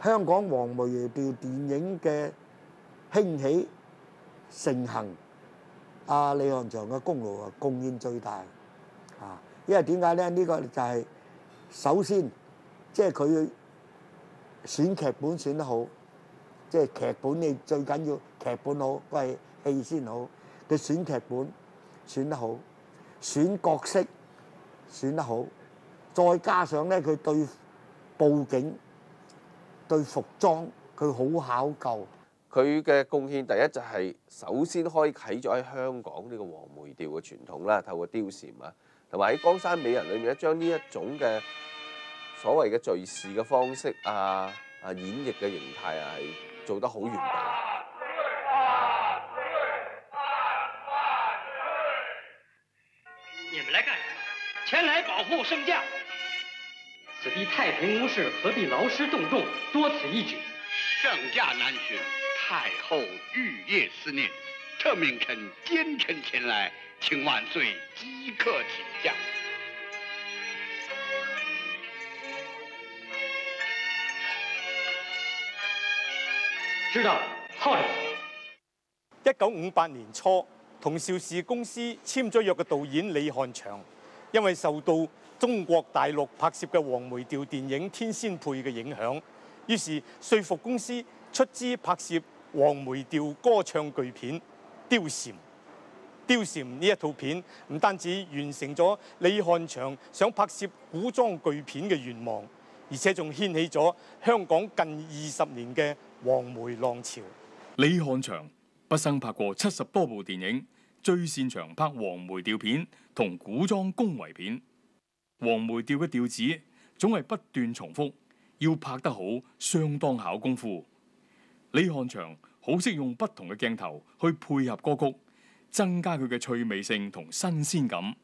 香港黃梅調電影嘅興起盛行，阿李翰祥嘅功勞啊貢獻最大啊！因為點解咧？呢個就係首先，即係佢選劇本選得好，即係劇本你最緊要劇本好，喂戲先好。佢選劇本選得好，選角色選得好，再加上咧佢對佈景、對服裝佢好考究。佢嘅貢獻第一就係首先開啟咗喺香港呢個黃梅調嘅傳統啦，透過貂蟬啊，同埋喺《江山美人》裏面咧，將呢一種嘅所謂嘅敘事嘅方式演繹嘅形態係做得好完備。你們來幹什麼？前來保護聖駕。此地太平無事，何必勞師動眾，多此一舉？聖駕南巡，太后御夜思念，特命臣奸臣前來，請萬歲即刻請駕。知道，候着。1958年初，同邵氏公司簽咗約嘅導演李翰祥，因為受到中國大陸拍攝嘅黃梅調電影《天仙配》嘅影響，於是說服公司出資拍攝黃梅調歌唱巨片《貂蟬》。《貂蟬》呢一套片唔單止完成咗李翰祥想拍攝古裝巨片嘅願望，而且仲掀起咗香港近20年嘅黃梅浪潮。李翰祥畢生拍過70多部電影，最擅長拍黃梅調片同古裝宮闈片。黃梅調嘅調子總係不斷重複，要拍得好相當考功夫。李翰祥好識用不同嘅鏡頭去配合歌曲，增加佢嘅趣味性同新鮮感。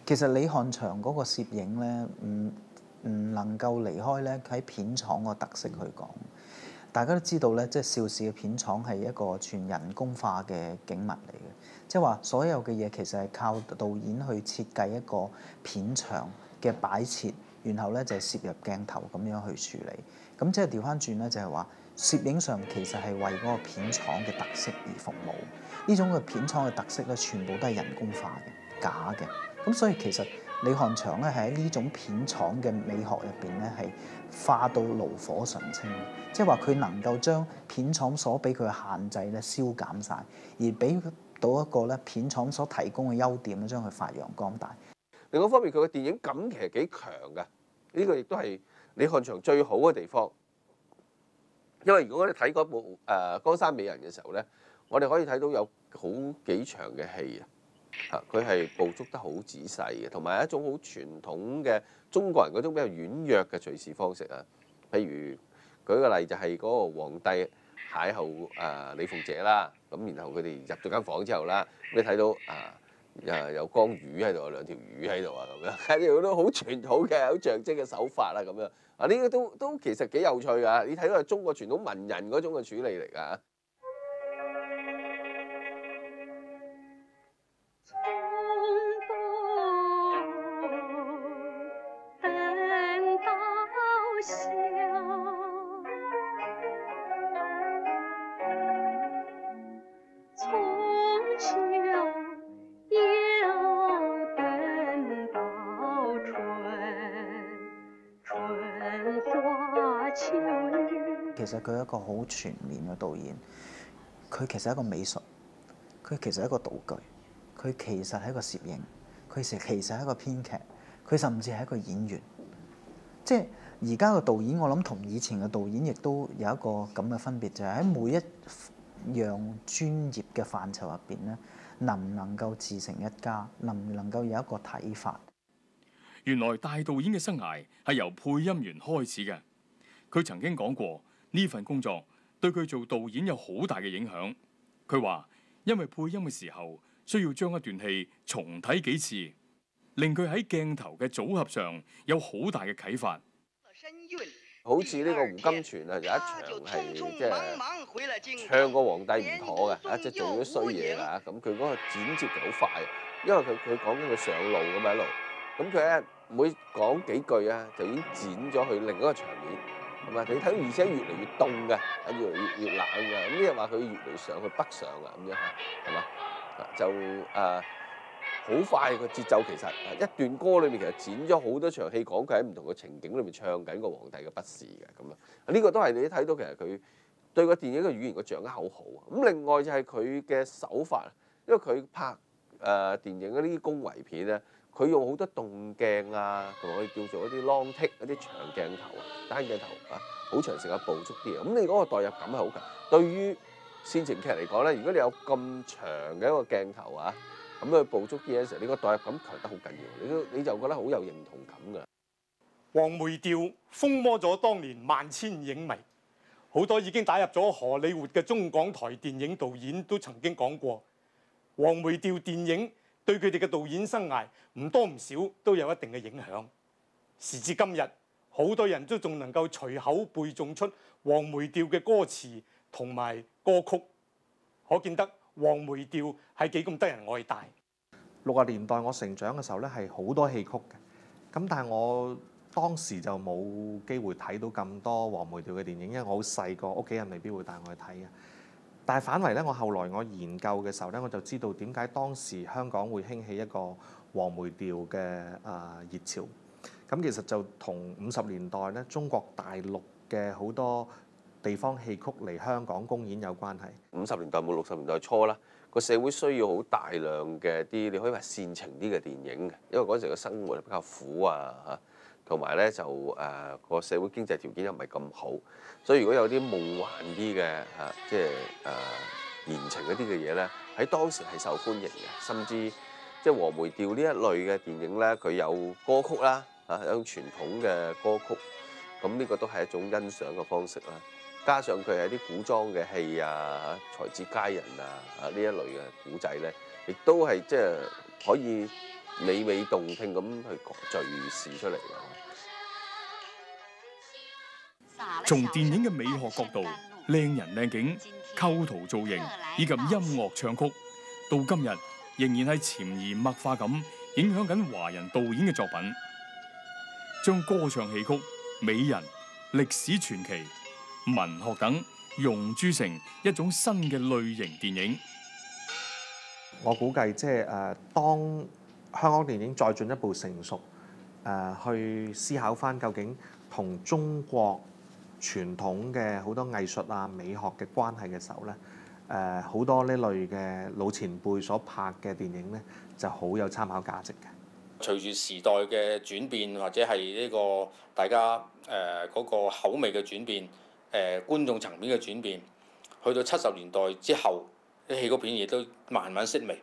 其實李翰祥嗰個攝影咧，唔能夠離開咧喺片廠個特色去講。大家都知道咧，即係邵氏嘅片廠係一個全人工化嘅景物嚟嘅，即係話所有嘅嘢其實係靠導演去設計一個片場嘅擺設，然後咧就係攝入鏡頭咁樣去處理。咁即係調翻轉咧，就係話攝影上其實係為嗰個片廠嘅特色而服務。呢種嘅片廠嘅特色咧，全部都係人工化嘅、假嘅。咁所以其實李翰祥咧係喺呢種片廠嘅美學入邊咧係化到爐火純青，即係話佢能夠將片廠所俾佢嘅限制咧消減晒，而俾到一個咧片廠所提供嘅優點咧，將佢發揚光大。另外一方面，佢嘅電影感其實幾強嘅，呢個亦都係李翰祥最好嘅地方。因為如果我哋睇嗰部《江山美人》嘅時候咧，我哋可以睇到有好幾場嘅戲啊，佢係捕捉得好仔細嘅，同埋一種好傳統嘅中國人嗰種比較軟弱嘅敘事方式啊。譬如舉個例就係嗰個皇帝邂逅李鳳姐啦，咁然後佢哋入咗間房之後啦，你睇到有江魚喺度，有兩條魚喺度啊，咁樣係啲都好傳統嘅、好象徵嘅手法啦，咁樣啊，呢個都其實幾有趣㗎。你睇到係中國傳統文人嗰種嘅處理嚟㗎。其實佢係一個好全面嘅導演，佢其實係一個美術，佢其實係一個道具，佢其實係一個攝影，佢其實係一個編劇，佢甚至係一個演員。即係而家嘅導演，我諗同以前嘅導演亦都有一個咁嘅分別，就係喺每一樣專業嘅範疇入邊咧，能唔能夠自成一家，能唔能夠有一個睇法。原來大導演嘅生涯係由配音員開始嘅。佢曾經講過，呢份工作對佢做導演有好大嘅影響。佢話因為配音嘅時候需要將一段戲重睇幾次，令佢喺鏡頭嘅組合上有好大嘅啟發。好似呢個胡金銓啊，有一場係即係唱個皇帝唔妥嘅，即係做咗衰嘢啦。咁佢嗰個剪接就好快，因為佢講緊佢上路咁樣一路，咁佢咧每講幾句啊，就已經剪咗去另一個場面。係嘛？你睇到而且越嚟越凍嘅，越嚟越冷嘅，咁即係話佢越嚟越上去北上啊，咁樣嚇，係嘛？就好快個節奏，其實一段歌裏面其實剪咗好多場戲，講佢喺唔同嘅情景裏面唱緊個皇帝嘅不是嘅咁啊！呢個都係你睇到其實佢對個電影嘅語言個掌握好好啊！咁另外就係佢嘅手法，因為佢拍電影嗰啲宮圍片咧，佢用好多動鏡啊，同埋我哋叫做一啲 long take 一啲長鏡頭啊、單鏡頭啊，好長時間捕捉啲啊！咁你嗰個代入感係好強。對於煽情劇嚟講咧，如果你有咁長嘅一個鏡頭啊，咁去捕捉啲嘢嘅時候，你個代入感強得好緊要，你就覺得好有認同感㗎。黃梅調風靡咗當年萬千影迷，好多已經打入咗荷里活嘅中港台電影導演都曾經講過，黃梅調電影對佢哋嘅導演生涯唔多唔少都有一定嘅影響。時至今日，好多人都仲能夠隨口背誦出黃梅調嘅歌詞同埋歌曲，可見得黃梅調係幾咁得人愛戴。60年代我成長嘅時候咧，係好多戲曲嘅，咁但係我當時就冇機會睇到咁多黃梅調嘅電影，因為我好細個，屋企人未必會帶我去睇嘅。但係反為咧，我後來我研究嘅時候咧，我就知道點解當時香港會興起一個黃梅調嘅熱潮。咁其實就同50年代咧中國大陸嘅好多地方戲曲嚟香港公演有關係。50年代末60年代初啦，個社會需要好大量嘅啲你可以話煽情啲嘅電影嘅，因為嗰陣時嘅生活比較苦啊嚇，同埋咧就個社會經濟條件又唔係咁好，所以如果有啲夢幻啲嘅即係言情一啲嘅嘢咧，喺當時係受歡迎嘅，甚至即係黃梅調呢一類嘅電影咧，佢有歌曲啦有種傳統嘅歌曲，咁呢個都係一種欣賞嘅方式啦。加上佢係啲古裝嘅戲啊、才子佳人啊呢一類嘅古仔咧，亦都係即係可以娓娓動聽咁去敘事出嚟嘅。從電影嘅美學角度，靚人靚景、構圖造型以及音樂唱曲，到今日仍然係潛移默化咁影響緊華人導演嘅作品，將歌唱戲曲、美人、歷史傳奇、文學等融鑄成一種新嘅類型電影。我估計即係當香港電影再進一步成熟，去思考返究竟同中國傳統嘅好多藝術啊、美學嘅關係嘅時候咧，好多呢類嘅老前輩所拍嘅電影咧，就好有參考價值嘅。隨住時代嘅轉變，或者係呢個大家嗰個口味嘅轉變，觀眾層面嘅轉變，去到70年代之後，啲戲曲片亦都慢慢式微。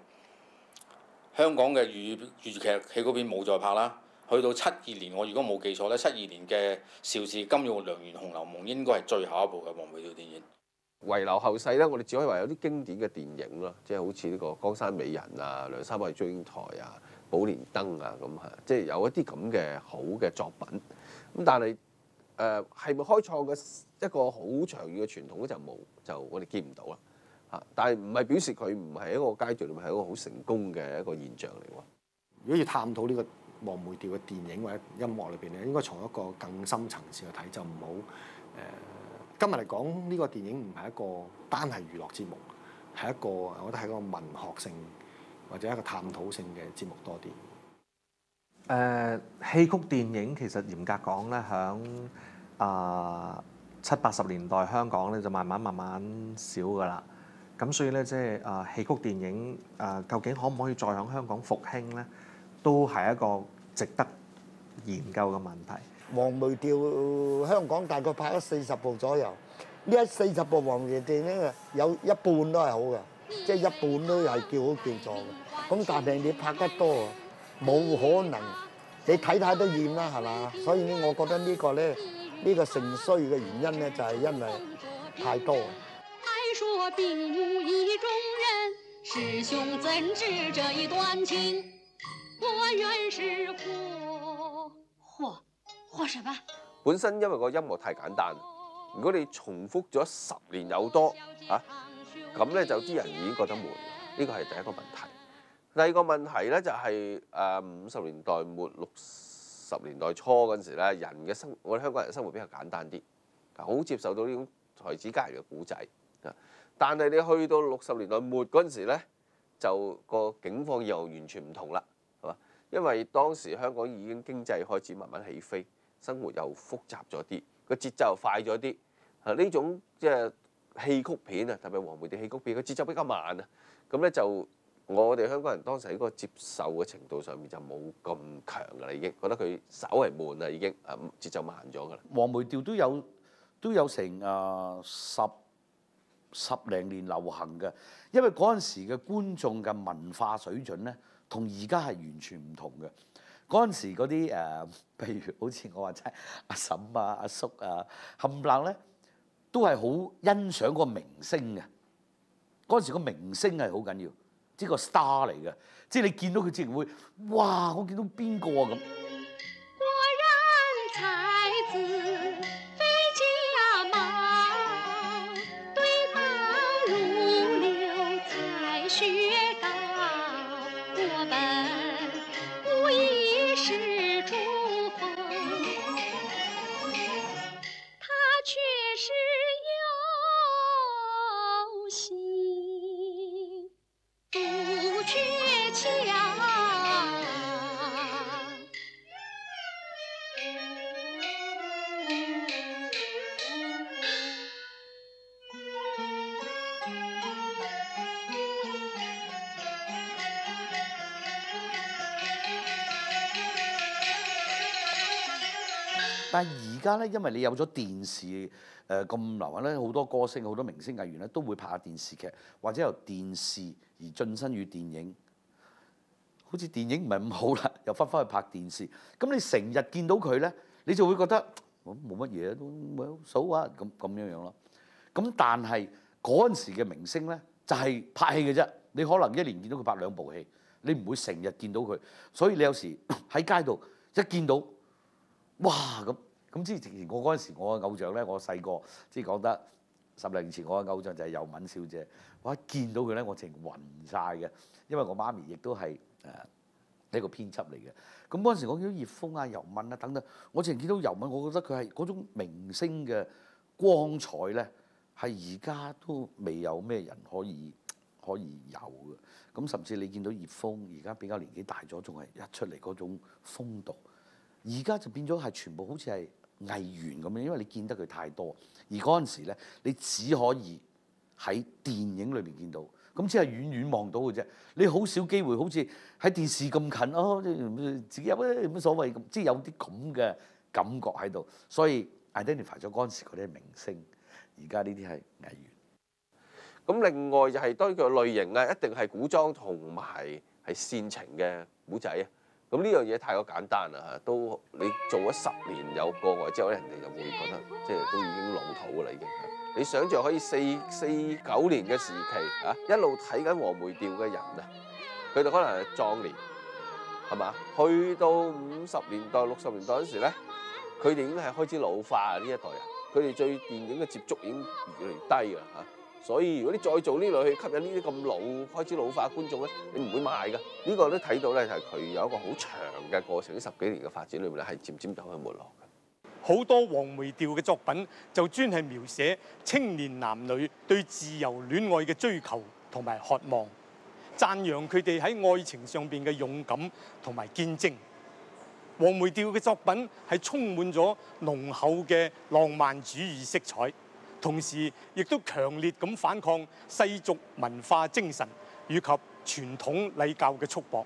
香港嘅粵劇戲曲片冇再拍啦。去到72年，我如果冇記錯咧，72年嘅邵氏金玉良緣《紅樓夢》應該係最後一部嘅黃梅調電影。遺留後世咧，我哋只可以話有啲經典嘅電影咯，即係好似呢個《江山美人》啊、《梁山伯與祝英台》啊、《寶蓮燈》啊咁嚇，即係有一啲咁嘅好嘅作品。咁但係係咪開創嘅一個好長遠嘅傳統咧？就冇，就我哋見唔到啦嚇。但係唔係表示佢唔係一個階段，係一個好成功嘅一個現象嚟喎。如果要探討呢個黃梅調嘅電影或者音樂裏邊咧，應該從一個更深層次去睇，就唔好今日嚟講呢個電影唔係一個單係娛樂節目，係一個我覺得係一個文學性或者一個探討性嘅節目多啲。戲曲電影其實嚴格講咧，響70、80年代香港咧就慢慢少㗎啦。咁所以咧，即係戲曲電影究竟可唔可以再響香港復興咧，都係一個值得研究嘅問題。黃梅調香港大概拍咗40部左右，呢40部黃梅調咧有一半都係好嘅，即係一半都係叫好叫座嘅。咁但係你拍得多，冇可能你睇都厭啦，係嘛？所以咧，我覺得呢個咧，呢個盛衰嘅原因咧，就係因為太多。說並無意中人，師兄怎知這一段情？我原是禍什麼？本身因為個音樂太簡單，如果你重複咗10年有多咁咧就啲人已經覺得悶。呢個係第一個問題。第二個問題咧就係50年代末60年代初嗰陣時咧，我哋香港人生活比較簡單啲好接受到呢種才子佳人嘅古仔啊。但係你去到60年代末嗰陣時咧，就個境況又完全唔同啦，係嘛？因為當時香港已經經濟開始慢慢起飛，生活又複雜咗啲，個節奏又快咗啲。呢種即係戲曲片啊，特別黃梅調戲曲片，個節奏比較慢啊。咁咧就我哋香港人當時喺個接受嘅程度上面就冇咁強㗎啦，已經覺得佢稍為悶啦，已經節奏慢咗㗎啦。黃梅調都有成十零年流行嘅，因為嗰陣時嘅觀眾嘅文化水準咧，同而家係完全唔同嘅。嗰陣時嗰啲譬如好似我話齋阿嬸啊、阿叔啊，冚唪唥咧都係好欣賞個明星嘅。嗰陣時個明星係好緊要，即係個 star 嚟嘅，即係你見到佢自然會，哇！我見到邊個啊咁。果然才子非假冒，對答如流才學高，我本無一是主鋒，他卻是有心不缺強。但係而家咧，因為你有咗電視咁流行咧，好多歌星、好多明星藝員咧都會拍下電視劇，或者由電視而晉身於電影。好似電影唔係咁好啦，又翻返去拍電視。咁你成日見到佢咧，你就會覺得冇乜嘢都冇數啊咁樣咯。咁但係嗰陣時嘅明星咧，就係拍戲嘅啫。你可能一年見到佢拍2部戲，你唔會成日見到佢。所以你有時喺街度一見到，哇咁之前我嗰陣時，我嘅偶像咧，我細個即係講得10年前，我嘅偶像就係尤敏小姐。我一見到佢咧，我淨暈晒嘅，因為我媽咪亦都係一個編輯嚟嘅。咁嗰陣時我見到葉楓啊、尤敏啊等等，我淨係見到尤敏，我覺得佢係嗰種明星嘅光彩咧，係而家都未有咩人可以有嘅。咁甚至你見到葉楓而家比較年紀大咗，仲係一出嚟嗰種風度，而家就變咗係全部好似係藝員咁樣，因為你見得佢太多。而嗰陣時咧，你只可以喺電影裏邊見到，咁只係遠遠望到嘅啫。你好少機會好似喺電視咁近哦，自己有乜所謂咁，即係有啲咁嘅感覺喺度。所以 identify 咗嗰陣時嗰啲係明星，而家呢啲係藝員。咁另外就係當然佢類型啊，一定係古裝同埋係煽情嘅古仔啊。咁呢樣嘢太過簡單啦嚇，都你做咗10年有過外之後，人哋就會覺得即係都已經老土㗎啦已經。你想像可以49年嘅時期啊，一路睇緊黃梅調嘅人啊，佢哋可能係壯年，係嘛？去到50年代、60年代嗰時咧，佢哋已經係開始老化呢一代人，佢哋對電影嘅接觸已經越嚟越低㗎嚇。所以如果你再做呢類去吸引呢啲咁老開始老化嘅觀眾咧，你唔會賣㗎。呢個都睇到咧，係佢有一個好長嘅過程，呢10幾年嘅發展裏面咧，係漸漸走向沒落嘅。好多黃梅調嘅作品就專係描寫青年男女對自由戀愛嘅追求同埋渴望，讚揚佢哋喺愛情上邊嘅勇敢同埋堅貞。黃梅調嘅作品係充滿咗濃厚嘅浪漫主義色彩，同時亦都強烈咁反抗世俗文化精神以及傳統禮教嘅束縛。